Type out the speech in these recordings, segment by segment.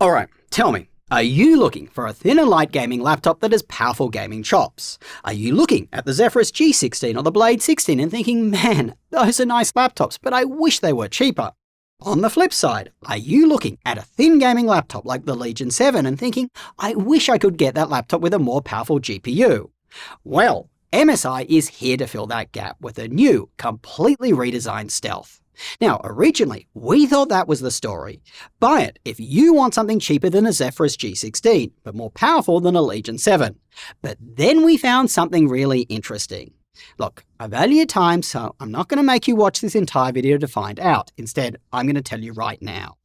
Alright, tell me, are you looking for a thin and light gaming laptop that has powerful gaming chops? Are you looking at the Zephyrus G16 or the Blade 16 and thinking, man, those are nice laptops, but I wish they were cheaper? On the flip side, are you looking at a thin gaming laptop like the Legion 7 and thinking, I wish I could get that laptop with a more powerful GPU? Well, MSI is here to fill that gap with a new, completely redesigned Stealth. Now, originally, we thought that was the story. Buy it if you want something cheaper than a Zephyrus G16, but more powerful than a Legion 7. But then we found something really interesting. Look, I value your time, so I'm not going to make you watch this entire video to find out. Instead, I'm going to tell you right now.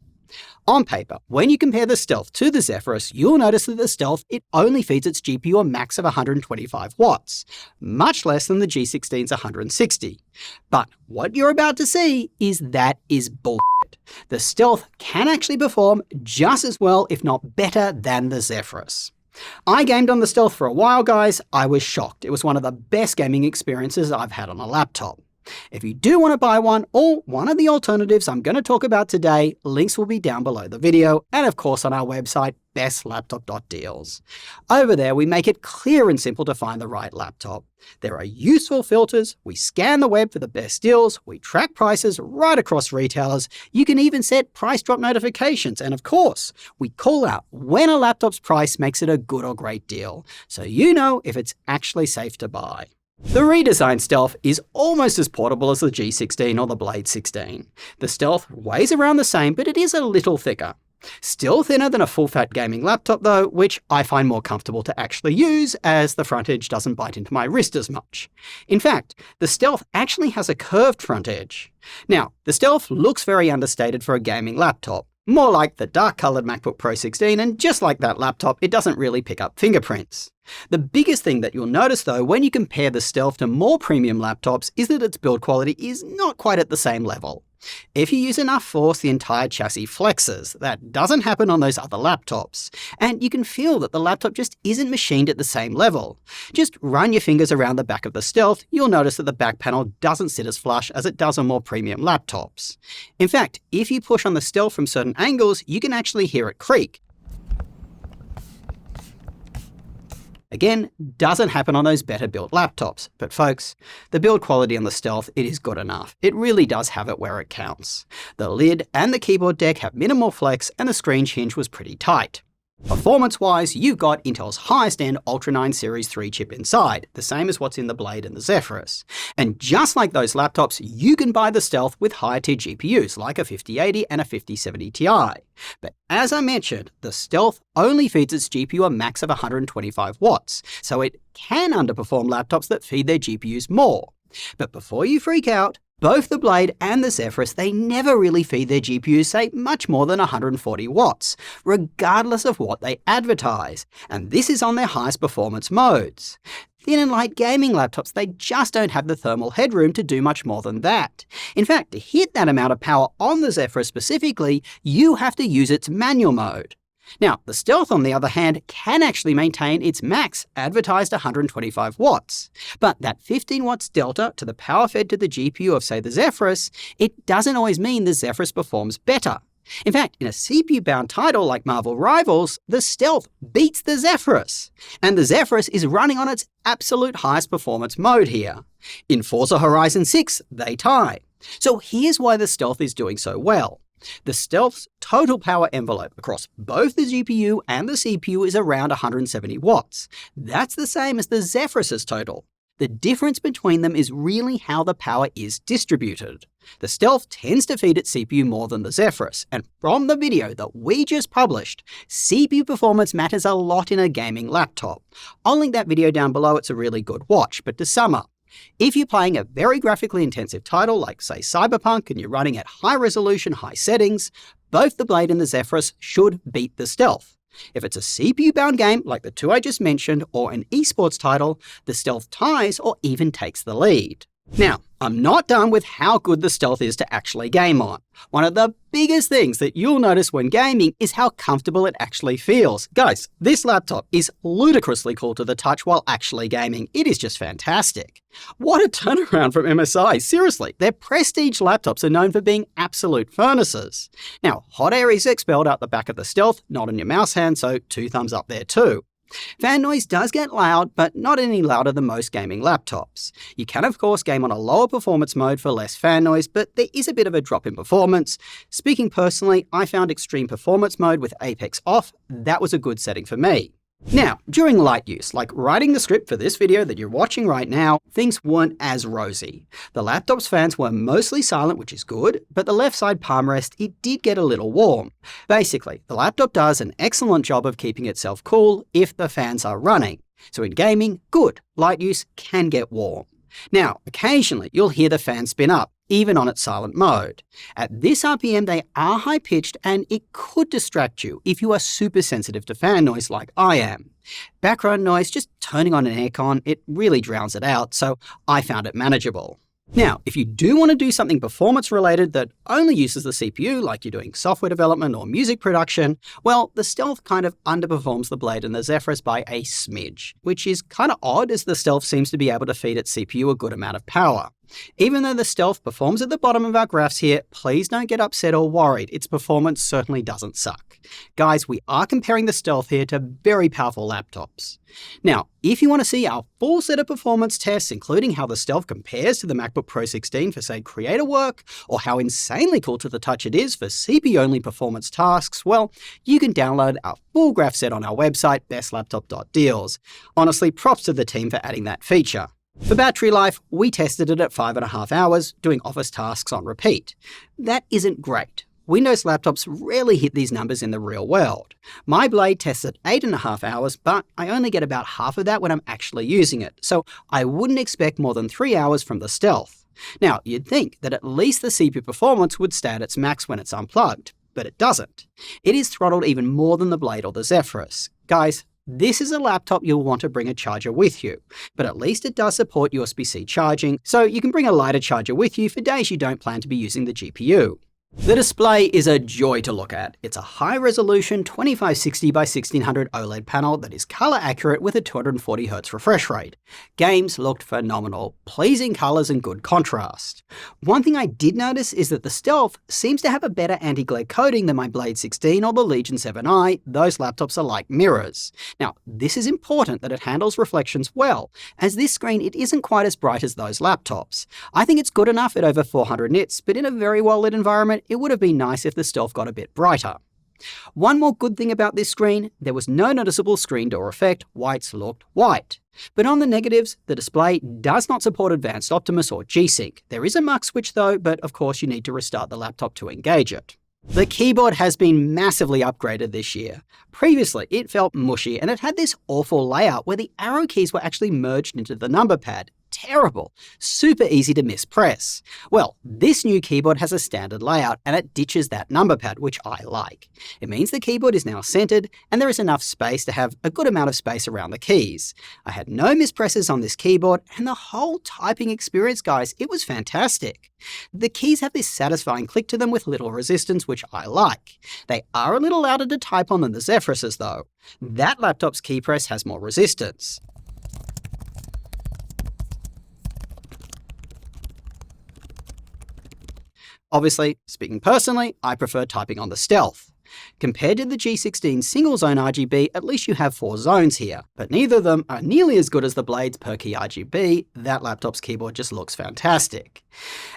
On paper, when you compare the Stealth to the Zephyrus, you'll notice that the Stealth, it only feeds its GPU a max of 125 watts, much less than the G16's 160. But what you're about to see is bullshit. The Stealth can actually perform just as well, if not better, than the Zephyrus. I gamed on the Stealth for a while, guys. I was shocked. It was one of the best gaming experiences I've had on a laptop. If you do want to buy one, or one of the alternatives I'm going to talk about today, links will be down below the video, and of course on our website, bestlaptop.deals. Over there, we make it clear and simple to find the right laptop. There are useful filters, we scan the web for the best deals, we track prices right across retailers, you can even set price drop notifications, and of course, we call out when a laptop's price makes it a good or great deal, so you know if it's actually safe to buy. The redesigned Stealth is almost as portable as the G16 or the Blade 16. The Stealth weighs around the same, but it is a little thicker. Still thinner than a full-fat gaming laptop though, which I find more comfortable to actually use as the front edge doesn't bite into my wrist as much. In fact, the Stealth actually has a curved front edge. Now, the Stealth looks very understated for a gaming laptop. More like the dark-coloured MacBook Pro 16, and just like that laptop, it doesn't really pick up fingerprints. The biggest thing that you'll notice though when you compare the Stealth to more premium laptops is that its build quality is not quite at the same level. If you use enough force, the entire chassis flexes. That doesn't happen on those other laptops. And you can feel that the laptop just isn't machined at the same level. Just run your fingers around the back of the Stealth, you'll notice that the back panel doesn't sit as flush as it does on more premium laptops. In fact, if you push on the Stealth from certain angles, you can actually hear it creak. Again, doesn't happen on those better built laptops. But folks, the build quality on the Stealth, it is good enough. It really does have it where it counts. The lid and the keyboard deck have minimal flex, and the screen hinge was pretty tight. Performance-wise, you've got Intel's highest-end Ultra 9 Series 3 chip inside, the same as what's in the Blade and the Zephyrus. And just like those laptops, you can buy the Stealth with higher-tier GPUs like a 5080 and a 5070 Ti. But as I mentioned, the Stealth only feeds its GPU a max of 125 watts, so it can underperform laptops that feed their GPUs more. But before you freak out, both the Blade and the Zephyrus, they never really feed their GPUs, say, much more than 140 watts, regardless of what they advertise. And this is on their highest performance modes. Thin and light gaming laptops, they just don't have the thermal headroom to do much more than that. In fact, to hit that amount of power on the Zephyrus specifically, you have to use its manual mode. Now, the Stealth, on the other hand, can actually maintain its max advertised 125 watts. But that 15 watts delta to the power fed to the GPU of, say, the Zephyrus, it doesn't always mean the Zephyrus performs better. In fact, in a CPU-bound title like Marvel Rivals, the Stealth beats the Zephyrus. And the Zephyrus is running on its absolute highest performance mode here. In Forza Horizon 6, they tie. So here's why the Stealth is doing so well. The Stealth's total power envelope across both the GPU and the CPU is around 170 watts. That's the same as the Zephyrus's total. The difference between them is really how the power is distributed. The Stealth tends to feed its CPU more than the Zephyrus, and from the video that we just published, CPU performance matters a lot in a gaming laptop. I'll link that video down below, it's a really good watch, but to sum up, if you're playing a very graphically intensive title like, say, Cyberpunk, and you're running at high resolution, high settings, both the Blade and the Zephyrus should beat the Stealth. If it's a CPU-bound game like the two I just mentioned, or an esports title, the Stealth ties or even takes the lead. Now, I'm not done with how good the Stealth is to actually game on. One of the biggest things that you'll notice when gaming is how comfortable it actually feels. Guys, this laptop is ludicrously cool to the touch while actually gaming. It is just fantastic. What a turnaround from MSI. Seriously, their prestige laptops are known for being absolute furnaces. Now, hot air is expelled out the back of the Stealth, not on your mouse hand, so 2 thumbs up there too. Fan noise does get loud, but not any louder than most gaming laptops. You can of course game on a lower performance mode for less fan noise, but there is a bit of a drop in performance. Speaking personally, I found extreme performance mode with Apex off. That was a good setting for me. Now, during light use, like writing the script for this video that you're watching right now, things weren't as rosy. The laptop's fans were mostly silent, which is good, but the left side palm rest, it did get a little warm. Basically, the laptop does an excellent job of keeping itself cool if the fans are running. So in gaming, good. Light use can get warm. Now, occasionally you'll hear the fan spin up, even on its silent mode. At this RPM, they are high-pitched and it could distract you if you are super sensitive to fan noise like I am. Background noise, just turning on an aircon, it really drowns it out, so I found it manageable. Now, if you do want to do something performance-related that only uses the CPU, like you're doing software development or music production, well, the Stealth kind of underperforms the Blade and the Zephyrus by a smidge, which is kind of odd as the Stealth seems to be able to feed its CPU a good amount of power. Even though the Stealth performs at the bottom of our graphs here, please don't get upset or worried. Its performance certainly doesn't suck. Guys, we are comparing the Stealth here to very powerful laptops. Now, if you want to see our full set of performance tests, including how the Stealth compares to the MacBook Pro 16 for, say, creator work, or how insanely cool to the touch it is for CPU-only performance tasks, well, you can download our full graph set on our website, bestlaptop.deals. Honestly, props to the team for adding that feature. For battery life, we tested it at 5.5 hours, doing office tasks on repeat. That isn't great. Windows laptops rarely hit these numbers in the real world. My Blade tests at 8.5 hours, but I only get about half of that when I'm actually using it, so I wouldn't expect more than 3 hours from the Stealth. Now, you'd think that at least the CPU performance would stay at its max when it's unplugged, but it doesn't. It is throttled even more than the Blade or the Zephyrus. Guys, this is a laptop you'll want to bring a charger with you, but at least it does support USB-C charging, so you can bring a lighter charger with you for days you don't plan to be using the GPU. The display is a joy to look at. It's a high-resolution 2560 by 1600 OLED panel that is color accurate with a 240Hz refresh rate. Games looked phenomenal, pleasing colors and good contrast. One thing I did notice is that the Stealth seems to have a better anti-glare coating than my Blade 16 or the Legion 7i. Those laptops are like mirrors. Now, this is important that it handles reflections well, as this screen it isn't quite as bright as those laptops. I think it's good enough at over 400 nits, but in a very well-lit environment, it would have been nice if the Stealth got a bit brighter. One more good thing about this screen, there was no noticeable screen door effect, whites looked white. But on the negatives, the display does not support Advanced Optimus or G-Sync. There is a mux switch though, but of course you need to restart the laptop to engage it. The keyboard has been massively upgraded this year. Previously, it felt mushy and it had this awful layout where the arrow keys were actually merged into the number pad. Terrible. Super easy to mispress. Well, this new keyboard has a standard layout and it ditches that number pad, which I like. It means the keyboard is now centered and there is enough space to have a good amount of space around the keys. I had no mispresses on this keyboard and the whole typing experience, guys, it was fantastic. The keys have this satisfying click to them with little resistance, which I like. They are a little louder to type on than the Zephyrus's though. That laptop's key press has more resistance. Obviously, speaking personally, I prefer typing on the Stealth. Compared to the G16 single-zone RGB, at least you have 4 zones here, but neither of them are nearly as good as the Blade's per-key RGB. That laptop's keyboard just looks fantastic.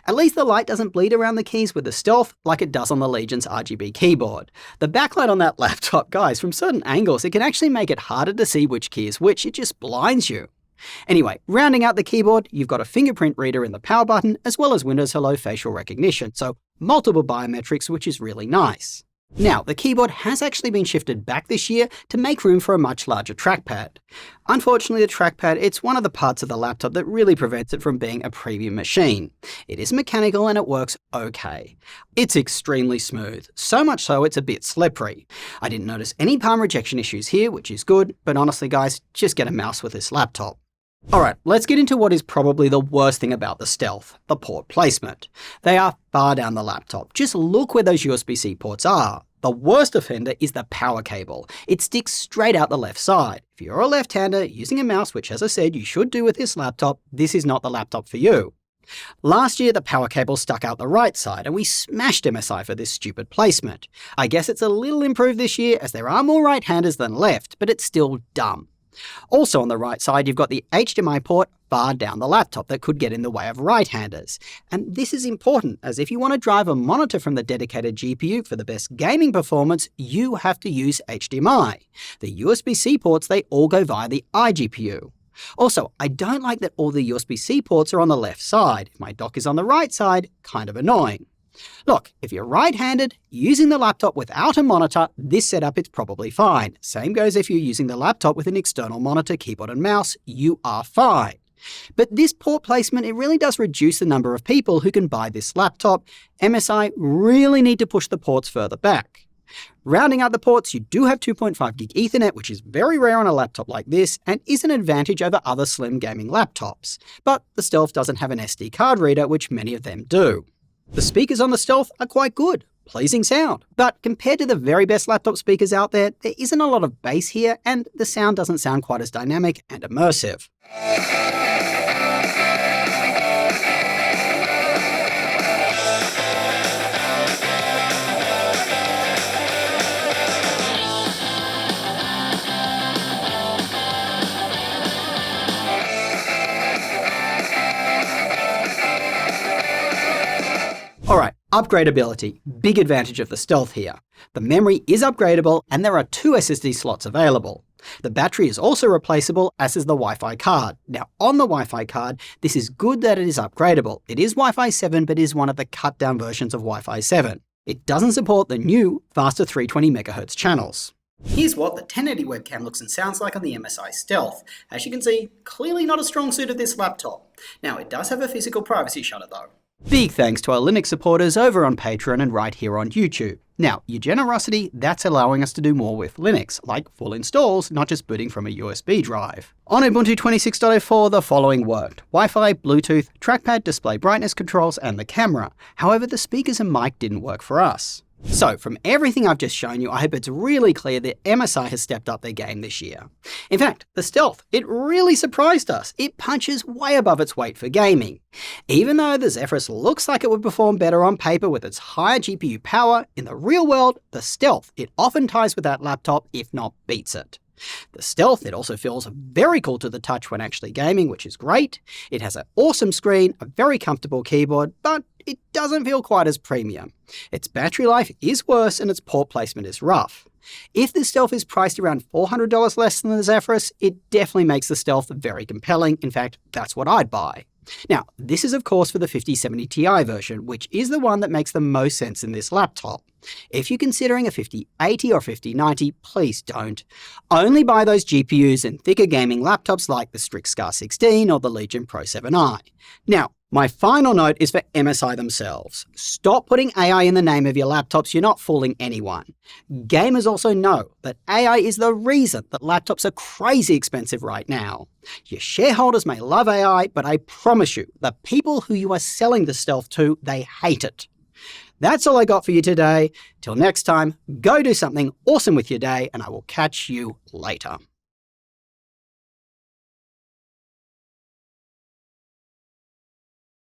At least the light doesn't bleed around the keys with the Stealth like it does on the Legion's RGB keyboard. The backlight on that laptop, guys, from certain angles, it can actually make it harder to see which key is which. It just blinds you. Anyway, rounding out the keyboard, you've got a fingerprint reader in the power button, as well as Windows Hello facial recognition, so multiple biometrics, which is really nice. Now, the keyboard has actually been shifted back this year to make room for a much larger trackpad. Unfortunately, the trackpad, it's one of the parts of the laptop that really prevents it from being a premium machine. It is mechanical and it works okay. It's extremely smooth, so much so it's a bit slippery. I didn't notice any palm rejection issues here, which is good, but honestly guys, just get a mouse with this laptop. Alright, let's get into what is probably the worst thing about the Stealth, the port placement. They are far down the laptop. Just look where those USB-C ports are. The worst offender is the power cable. It sticks straight out the left side. If you're a left-hander using a mouse, which as I said you should do with this laptop, this is not the laptop for you. Last year, the power cable stuck out the right side, and we smashed MSI for this stupid placement. I guess it's a little improved this year, as there are more right-handers than left, but it's still dumb. Also on the right side, you've got the HDMI port far down the laptop that could get in the way of right-handers. And this is important, as if you want to drive a monitor from the dedicated GPU for the best gaming performance, you have to use HDMI. The USB-C ports, they all go via the iGPU. Also, I don't like that all the USB-C ports are on the left side. If my dock is on the right side, kind of annoying. Look, if you're right-handed, using the laptop without a monitor, this setup is probably fine. Same goes if you're using the laptop with an external monitor, keyboard and mouse, you are fine. But this port placement, it really does reduce the number of people who can buy this laptop. MSI really need to push the ports further back. Rounding out the ports, you do have 2.5 gig Ethernet, which is very rare on a laptop like this, and is an advantage over other slim gaming laptops. But the Stealth doesn't have an SD card reader, which many of them do. The speakers on the Stealth are quite good, pleasing sound, but compared to the very best laptop speakers out there, there isn't a lot of bass here, and the sound doesn't sound quite as dynamic and immersive. Alright, upgradability. Big advantage of the Stealth here. The memory is upgradable and there are 2 SSD slots available. The battery is also replaceable, as is the Wi-Fi card. Now on the Wi-Fi card, this is good that it is upgradable. It is Wi-Fi 7 but is one of the cut down versions of Wi-Fi 7. It doesn't support the new, faster 320MHz channels. Here's what the 1080 webcam looks and sounds like on the MSI Stealth. As you can see, clearly not a strong suit of this laptop. Now it does have a physical privacy shutter though. Big thanks to our Linux supporters over on Patreon and right here on YouTube. Now, your generosity, that's allowing us to do more with Linux, like full installs, not just booting from a USB drive. On Ubuntu 26.04, the following worked: Wi-Fi, Bluetooth, trackpad, display brightness controls, and the camera. However, the speakers and mic didn't work for us. So, from everything I've just shown you, I hope it's really clear that MSI has stepped up their game this year. In fact, the Stealth, it really surprised us. It punches way above its weight for gaming. Even though the Zephyrus looks like it would perform better on paper with its higher GPU power, in the real world, the Stealth, it often ties with that laptop, if not beats it. The Stealth, it also feels very cool to the touch when actually gaming, which is great. It has an awesome screen, a very comfortable keyboard, but it doesn't feel quite as premium. Its battery life is worse and its port placement is rough. If the Stealth is priced around $400 less than the Zephyrus, it definitely makes the Stealth very compelling. In fact, that's what I'd buy. Now, this is of course for the 5070 Ti version, which is the one that makes the most sense in this laptop. If you're considering a 5080 or 5090, please don't. Only buy those GPUs in thicker gaming laptops like the Strix Scar 16 or the Legion Pro 7i. Now, my final note is for MSI themselves. Stop putting AI in the name of your laptops, you're not fooling anyone. Gamers also know that AI is the reason that laptops are crazy expensive right now. Your shareholders may love AI, but I promise you, the people who you are selling the Stealth to, they hate it. That's all I got for you today. Till next time, go do something awesome with your day, and I will catch you later.